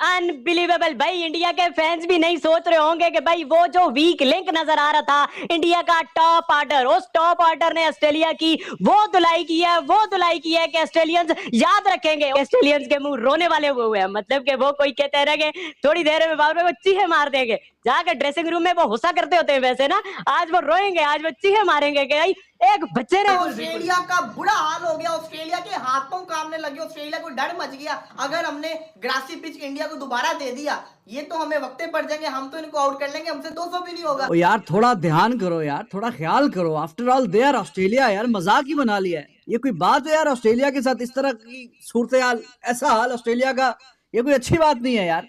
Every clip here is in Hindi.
अनबिलीवेबल भाई, इंडिया के फैंस भी नहीं सोच रहे होंगे कि भाई वो जो वीक लिंक नजर आ रहा था इंडिया का टॉप ऑर्डर, उस टॉप ऑर्डर ने ऑस्ट्रेलिया की वो धुलाई की है, वो धुलाई की है कि ऑस्ट्रेलियंस याद रखेंगे। ऑस्ट्रेलियंस के मुंह रोने वाले हुए हैं, मतलब कि वो कोई कहते रहेंगे थोड़ी देर में बाद में वो चीखे मार देंगे। जाकर ड्रेसिंग रूम में वो गुस्सा करते होते हैं वैसे ना, आज वो रोएंगे, आज वो चीखे मारेंगे कि भाई एक बच्चे ने। ऑस्ट्रेलिया का बुरा हाल हो गया, ऑस्ट्रेलिया के हाथों कांपने लगे, ऑस्ट्रेलिया को डर मच गया। अगर हमने ग्रासी पिच इंडिया को दोबारा दे दिया, ये तो हमें वक्ते पड़ जाएंगे, हम तो इनको आउट कर लेंगे, हमसे 200 भी नहीं होगा। ओ यार थोड़ा ध्यान करो यार, थोड़ा ख्याल करो। After all they are Australia यार, मजाक ही बना लिया है। ये कोई बात है यार? ऑस्ट्रेलिया के साथ इस तरह की सूरत हाल, ऐसा हाल ऑस्ट्रेलिया का, ये कोई अच्छी बात नहीं है यार।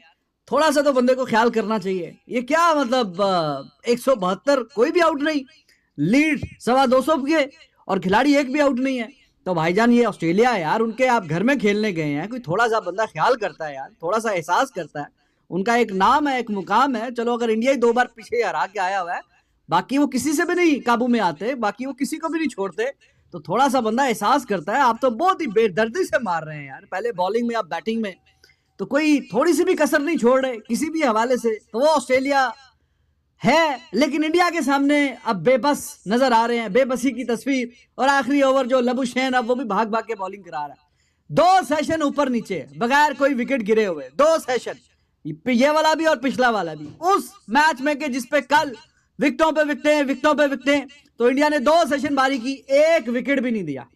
थोड़ा सा तो बंदे को ख्याल करना चाहिए। ये क्या मतलब 172 कोई भी आउट नहीं, लीड 225 के और खिलाड़ी एक भी आउट नहीं है। तो भाईजान ये ऑस्ट्रेलिया है यार, उनके आप घर में खेलने गए हैं, कोई थोड़ा सा बंदा ख्याल करता है यार, थोड़ा सा एहसास करता है। उनका एक नाम है, एक मुकाम है। चलो अगर इंडिया ही 2 बार पीछे हरा के आया हुआ है, बाकी वो किसी से भी नहीं काबू में आते, बाकी वो किसी को भी नहीं छोड़ते, तो थोड़ा सा बंदा एहसास करता है। आप तो बहुत ही बेदर्दी से मार रहे हैं यार, पहले बॉलिंग में, आप बैटिंग में, तो कोई थोड़ी सी भी कसर नहीं छोड़ रहे किसी भी हवाले से। तो वो ऑस्ट्रेलिया है, लेकिन इंडिया के सामने अब बेबस नजर आ रहे हैं, बेबसी की तस्वीर। और आखिरी ओवर जो लबुशैन, अब वो भी भाग भाग के बॉलिंग करा रहा है। 2 सेशन ऊपर नीचे बगैर कोई विकेट गिरे हुए, 2 सेशन, ये वाला भी और पिछला वाला भी, उस मैच में के जिसपे कल विकेटों पे विकेटें, विकेटों पे विकेटें, तो इंडिया ने 2 सेशन बारी की, 1 विकेट भी नहीं दिया,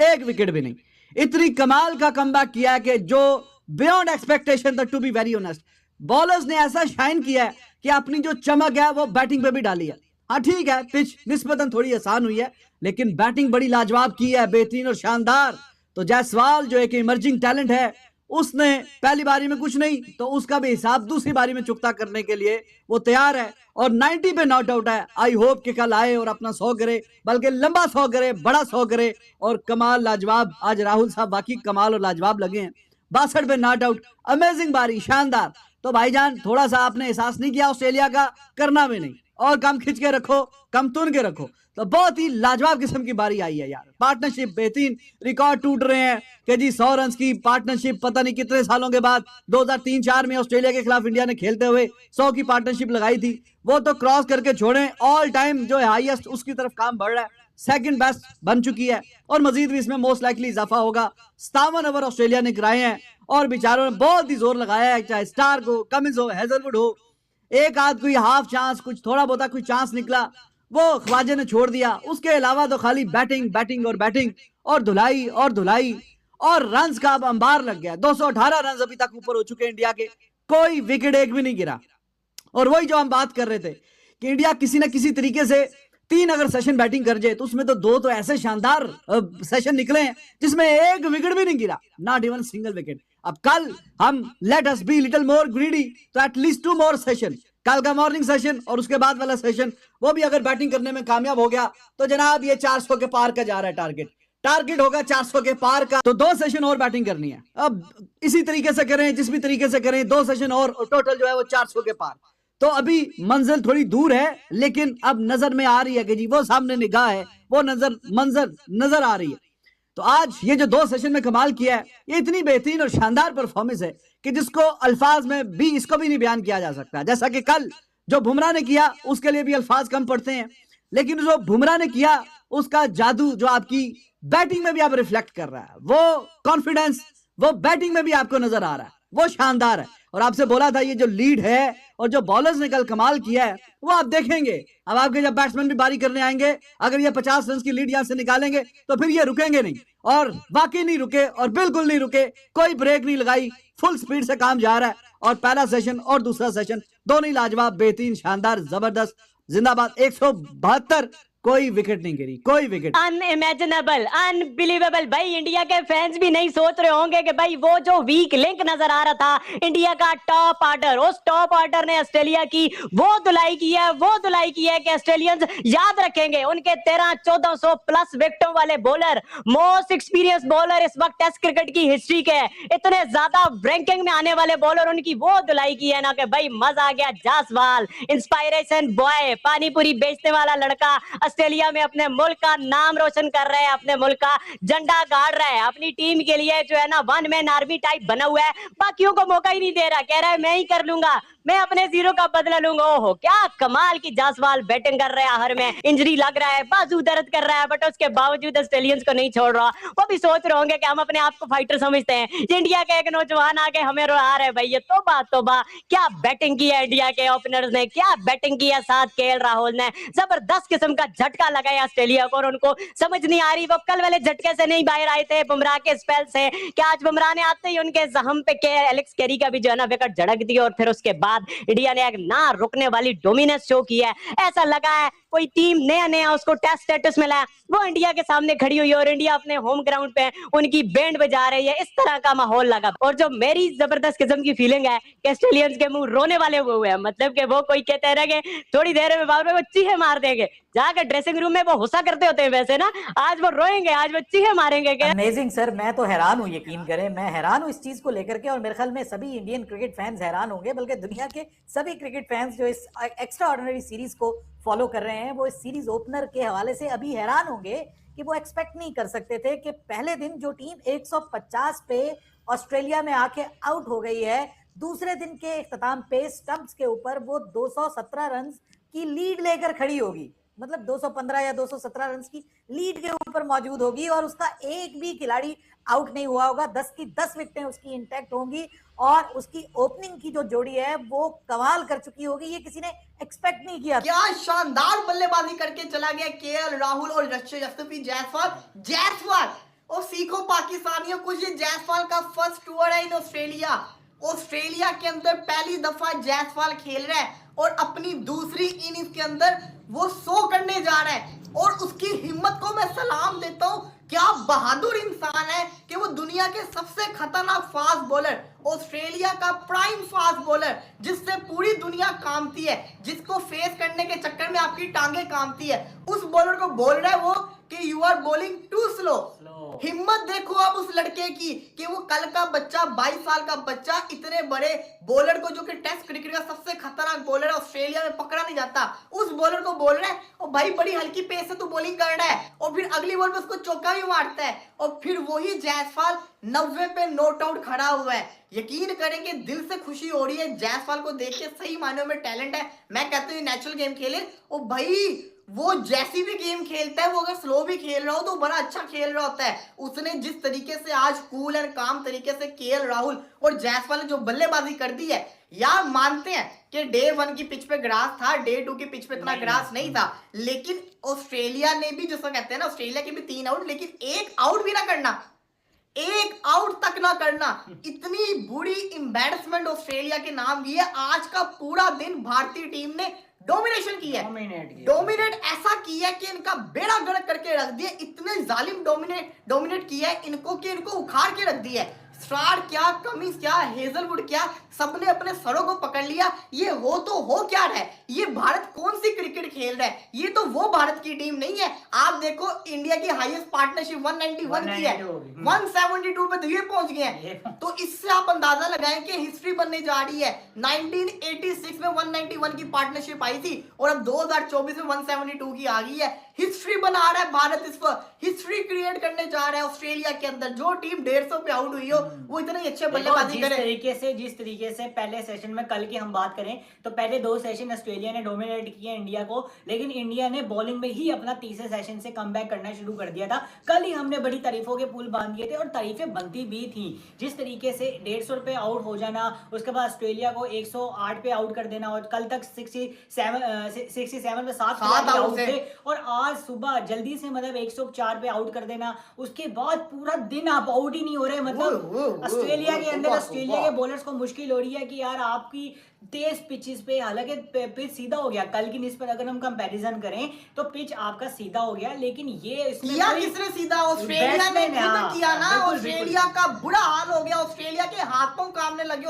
1 विकेट भी नहीं। इतनी कमाल का कमबैक किया कि जो बियॉन्ड एक्सपेक्टेशन था, to be very honest. Bowlers ने ऐसा शाइन किया है कि अपनी जो चमक है वो बैटिंग पे भी डाली है। हाँ ठीक है, पिच निस्बतन थोड़ी आसान हुई है, लेकिन बैटिंग बड़ी लाजवाब की है, बेहतरीन और शानदार। तो जायसवाल जो एक इमर्जिंग टैलेंट है, उसने पहली बारी में कुछ नहीं, तो उसका भी हिसाब दूसरी बारी में चुकता करने के लिए वो तैयार है और 90 पे नॉट आउट है। आई होप कि कल आए और अपना 100 करे, बल्कि लंबा 100 करे, बड़ा 100 करे और कमाल लाजवाब। आज राहुल साहब वाकई कमाल और लाजवाब लगे हैं, 62 पे नॉट आउट, अमेजिंग बारी, शानदार। तो भाईजान थोड़ा सा आपने एहसास नहीं किया ऑस्ट्रेलिया का, करना भी नहीं, और कम खिंच के रखो, कम तुन के रखो। तो बहुत ही लाजवाब किस्म की बारी आई है यार, पार्टनरशिप बेहतरीन, रिकॉर्ड टूट रहे हैं कि जी 100 रन की पार्टनरशिप पता नहीं कितने सालों के बाद 2003-4 में ऑस्ट्रेलिया के खिलाफ इंडिया ने खेलते हुए 100 की पार्टनरशिप लगाई थी, वो तो क्रॉस करके छोड़ें, ऑल टाइम जो है हाईएस्ट उसकी तरफ काम बढ़ रहा है, सेकंड बेस्ट बन चुकी है और मजीद भी इसमें मोस्ट लाइकली इजाफा होगा। 57 ओवर ऑस्ट्रेलिया ने कराए हैं और बेचारों ने बहुत ही जोर लगाया है, चाहे स्टार्क हो, कमिंस हो, हेजलवुड हो, एक आध कोई हाफ चांस, कुछ थोड़ा बहुत कोई चांस निकला, वो ख्वाजा ने छोड़ दिया। उसके अलावा तो खाली बैटिंग, बैटिंग और बैटिंग, और धुलाई और धुलाई, और रन्स का अब अंबार लग गया। 218 रन अभी तक ऊपर हो चुके इंडिया के, कोई विकेट एक भी नहीं गिरा। और वही जो हम बात कर रहे थे कि इंडिया किसी ना किसी तरीके से 3 अगर सेशन बैटिंग कर जाए, तो उसमें तो 2 तो ऐसे शानदार सेशन निकले हैं जिसमें एक विकेट भी नहीं गिरा, नॉट इवन सिंगल विकेट। अब कल हम let us be little more greedy, तो एटलीस्ट 2 मोर सेशन, कल का मॉर्निंग सेशन और उसके बाद वाला सेशन, वो भी अगर बैटिंग करने में कामयाब हो गया तो जनाब ये 400 के पार का जा रहा है टारगेट होगा 400 के पार का। तो 2 सेशन और बैटिंग करनी है। अब इसी तरीके से करें, जिस भी तरीके से करें, 2 सेशन और टोटल जो है वो 400 के पार। तो अभी मंजिल थोड़ी दूर है, लेकिन अब नजर में आ रही है कि जी वो सामने निगाह है, वो मंजर नजर आ रही है। तो आज ये जो 2 सेशन में कमाल किया है, ये इतनी बेहतरीन और शानदार परफॉर्मेंस है कि जिसको अल्फाज में भी, इसको भी नहीं बयान किया जा सकता। जैसा कि कल जो बुमराह ने किया, उसके लिए भी अल्फाज कम पड़ते हैं, लेकिन जो बुमराह ने किया उसका जादू जो आपकी बैटिंग में भी आप रिफ्लेक्ट कर रहा है, वो कॉन्फिडेंस वो बैटिंग में भी आपको नजर आ रहा है, वो शानदार है। और आपसे बोला था ये जो लीड है और जो बॉलर्स ने कल कमाल किया है, वो आप देखेंगे। अब आपके जब बैट्समैन भी बारी करने आएंगे, अगर ये 50 रन की लीड यहां से निकालेंगे तो फिर ये रुकेंगे नहीं, और वाकई नहीं रुके और बिल्कुल नहीं रुके, कोई ब्रेक नहीं लगाई, फुल स्पीड से काम जा रहा है। और पहला सेशन और दूसरा सेशन दोनों ही लाजवाब, बेहतरीन, शानदार, जबरदस्त, जिंदाबाद। 172, कोई विकेट नहीं गिरी, कोई विकेट। अनइमेजिनेबल, अनबिलीवेबल भाई, इंडिया के फैंस भी नहीं सोच रहे होंगे कि भाई वो जो वीक लिंक नजर आ रहा था इंडिया का टॉप ऑर्डर, उस टॉप ऑर्डर ने ऑस्ट्रेलिया की वो धुलाई की है, वो धुलाई की है कि ऑस्ट्रेलियंस याद रखेंगे। उनके 1300-1400 प्लस विकेटों वाले बॉलर, मोस्ट एक्सपीरियंस बॉलर इस वक्त टेस्ट क्रिकेट की हिस्ट्री के, इतने ज्यादा रैंकिंग में आने वाले बॉलर, उनकी वो धुलाई की है ना कि भाई मजा आ गया। जायसवाल इंस्पायरेशन बॉय, पानीपुरी बेचने वाला लड़का, ऑस्ट्रेलिया में अपने मुल्क का नाम रोशन कर रहे हैं, अपने मुल्क का झंडा गाड़ रहा है, अपनी टीम के लिए जो है ना वन मैन आर्मी टाइप बना हुआ है, बाकियों को मौका ही नहीं दे रहा, कह रहा है मैं ही कर लूंगा, मैं अपने जीरो का बदला लूंगा। ओहो क्या कमाल की जायसवाल बैटिंग कर रहा है, हर में इंजरी लग रहा है, बाजू दर्द कर रहा है, बट उसके बावजूद ऑस्ट्रेलियंस को नहीं छोड़ रहा। वो भी सोच रहे होंगे कि हम अपने आप को फाइटर समझते हैं, इंडिया के एक नौजवान आके हमें रुला रहे भाई, ये तोबा क्या बैटिंग की है इंडिया के ओपनर्स ने, क्या बैटिंग की है साथ केएल राहुल ने, जबरदस्त किस्म का झटका लगाया ऑस्ट्रेलिया को, और उनको समझ नहीं आ रही वो कल वाले झटके से नहीं बाहर आए थे बुमराह के स्पेल से, कि आज बुमराह ने आते ही उनके जहम पे के एलेक्स कैरी का भी जो है ना विकेट झड़क दी, और फिर उसके बाद इंडिया ने एक ना रुकने वाली डोमिनेंस शो की है। ऐसा लगा है कोई टीम नया नया उसको टेस्ट स्टेटस मिला है, वो इंडिया के सामने खड़ी हुई और इंडिया अपने होम ग्राउंड पे उनकी बैंड बजा रही है, इस तरह का माहौल लगा। और जो मेरी जबरदस्त किस्म की फीलिंग है कि ऑस्ट्रेलियंस के मुंह रोने वाले हुए हैं, मतलब कि वो कोई कहते रहेंगे थोड़ी देर में बाद में वो चीहे मार देंगे, जाकर ड्रेसिंग रूम में वो गुस्सा करते होते हैं वैसे ना, आज वो रोएंगे, आज वो चीहे मारेंगे। अमेजिंग सर, मैं तो हैरान हूँ, यकीन करें मैं हैरान हूँ इस चीज को लेकर के, और मेरे ख्याल में सभी इंडियन क्रिकेट फैंस हैरान होंगे, बल्कि दुनिया के सभी क्रिकेट फैंस जो इस एक्स्ट्रा ऑर्डिनरी सीरीज को फॉलो कर रहे हैं वो इस सीरीज ओपनर के हवाले से अभी हैरान होंगे कि वो एक्सपेक्ट नहीं कर सकते थे कि पहले दिन जो टीम 150 पे ऑस्ट्रेलिया में आके आउट हो गई है, दूसरे दिन के इख्तिताम पे स्टंप्स के ऊपर वो 217 रन की लीड लेकर खड़ी होगी, मतलब 215 या 217 रन की लीड के ऊपर मौजूद होगी, और उसका एक भी खिलाड़ी आउट नहीं हुआ होगा, 10 की 10 विकेटें उसकी इंटैक्ट होंगी, और उसकी ओपनिंग की जो जोड़ी है वो कमाल कर चुकी होगी, ये किसी ने एक्सपेक्ट नहीं किया। क्या शानदार बल्लेबाजी करके चला गया केएल राहुल और यशस्वी जायसवाल। और सीखो पाकिस्तानियों, कुछ ये जायसवाल का फर्स्ट टूर है इन ऑस्ट्रेलिया के अंदर पहली दफा जायसवाल खेल रहा है, और अपनी दूसरी इनिंग्स के अंदर वो 100 करने जा रहा है, और उसकी हिम्मत को मैं सलाम देता हूं। क्या बहादुर इंसान है कि वो दुनिया के सबसे खतरनाक फास्ट बॉलर, ऑस्ट्रेलिया का प्राइम फास्ट बॉलर, जिससे पूरी दुनिया कामती है, जिसको फेस करने के चक्कर में आपकी टांगे कामती है, उस बॉलर को बोल रहा है वो कि you are bowling too slow. हिम्मत देखो अब उस लड़के की कि वो कल का बच्चा, 22 साल का बच्चा, इतने बड़े बॉलर को, जो कि टेस्ट क्रिकेट का सबसे खतरनाक बॉलर है, ऑस्ट्रेलिया में पकड़ा नहीं जाता, उस बॉलर को बोल रहा है और भाई बड़ी हल्की पेस से तू बॉलिंग कर रहा है, और फिर अगली बॉल पे उसको चौका भी मारता है, और फिर वही जायसवाल 90 पे नॉट आउट खड़ा हुआ है। यकीन करेंगे दिल से खुशी हो रही है जायसवाल को देख के, सही मायनों में टैलेंट है। मैं कहता हूँ नेचुरल गेम खेले, और भाई वो जैसी भी गेम खेलता है, वो अगर स्लो भी खेल रहा हो तो बड़ा अच्छा खेल रहा होता है। उसने जिस तरीके से आज कूल एंड काम तरीके से केएल राहुल और जायसवाल ने जो बल्लेबाजी कर दी है, यार मानते हैं कि डे 1 की पिच पे ग्रास था, डे 2 की पिच पे इतना ग्रास नहीं था, लेकिन ऑस्ट्रेलिया ने भी, जैसा कहते हैं ना, ऑस्ट्रेलिया के भी 3 आउट, लेकिन एक आउट भी ना करना, एक आउट तक ना करना, इतनी बुरी एम्बैरसमेंट ऑस्ट्रेलिया के नाम की है। आज का पूरा दिन भारतीय टीम ने डोमिनेशन की है, डोमिनेट ऐसा किया कि इनका बेड़ा गर्क करके रख दिया, इतने जालिम डोमिनेट किया है इनको कि इनको उखाड़ के रख दिया है। स्टार क्या, कमिंस क्या, हेजलवुड क्या, सबने अपने सरों को पकड़ लिया। ये हो तो हो क्या रहा है, ये भारत कौन सी क्रिकेट खेल रहा है, ये तो वो भारत की टीम नहीं है। आप देखो इंडिया की हाईएस्ट पार्टनरशिप 191 की है, 172 पे तो ये पहुंच गए हैं, तो इससे आप अंदाजा लगाएं कि हिस्ट्री बनने जा रही है। 1986 में 191 की पार्टनरशिप आई थी, और अब 2024 में 172 की आ गई है। हिस्ट्री बना रहा है भारत, इस पर हिस्ट्री क्रिएट करने जा रहा है ऑस्ट्रेलिया के अंदर। जो टीम 150 पे आउट हुई हो वो इतने अच्छे बल्लेबाजी करे। जिस तरीके से पहले सेशन में, कल की हम बात करें तो पहले 2 सेशन ऑस्ट्रेलिया ने डोमिनेट किया इंडिया को, लेकिन इंडिया ने बॉलिंग में ही अपना तीसरे सेशन से कमबैक करना शुरू कर दिया था। कल ही हमने बड़ी तारीफों के पुल बांध दिए थे, और तारीफें बनती भी थी। जिस तरीके से 150 पे आउट हो जाना, उसके बाद ऑस्ट्रेलिया को 108 पे आउट कर देना, और कल तक 67 में 7 आउट थे, और आज सुबह जल्दी से मतलब 104 पे आउट कर देना, उसके बाद पूरा दिन आप आउट ही नहीं हो रहे। मतलब ऑस्ट्रेलिया के अंदर ऑस्ट्रेलिया के बॉलर्स को मुश्किल हो रही है कि यार आपकी तेज पिचेस पे, हालांकि पिच सीधा हो गया कल की निस्बत अगर हम कंपैरिजन करें तो पिच आपका सीधा हो गया, लेकिन ये किया किसने सीधा, ऑस्ट्रेलिया ने किया ना। ऑस्ट्रेलिया का बुरा हाल हो गया, ऑस्ट्रेलिया के हाथ पांव कांपने लगे।